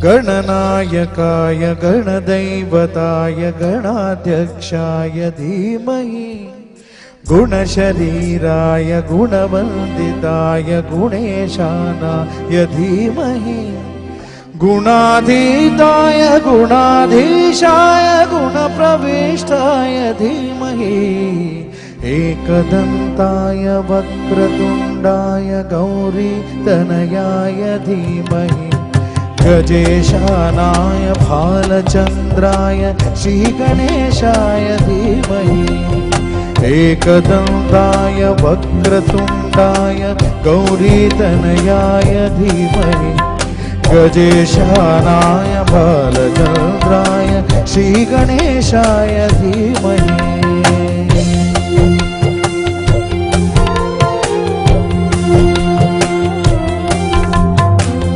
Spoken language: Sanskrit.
गणनायकाय गणदैवताय गणाध्यक्षाय धीमहि गुणशरीराय गुणवन्दिताय गुणेशानाय धीमहि गुणाधीताय गुणाधीशाय गुणप्रविष्टाय धीमहि एकदन्ताय वक्रतुण्डाय गौरीतनयाय धीमहि गजेशानाय भालचन्द्राय श्रीगणेशाय धीमहि एकदन्ताय वक्रतुण्डाय गौरीतनयाय धीमहि गजेशानाय भालचन्द्राय श्रीगणेशाय धीमहि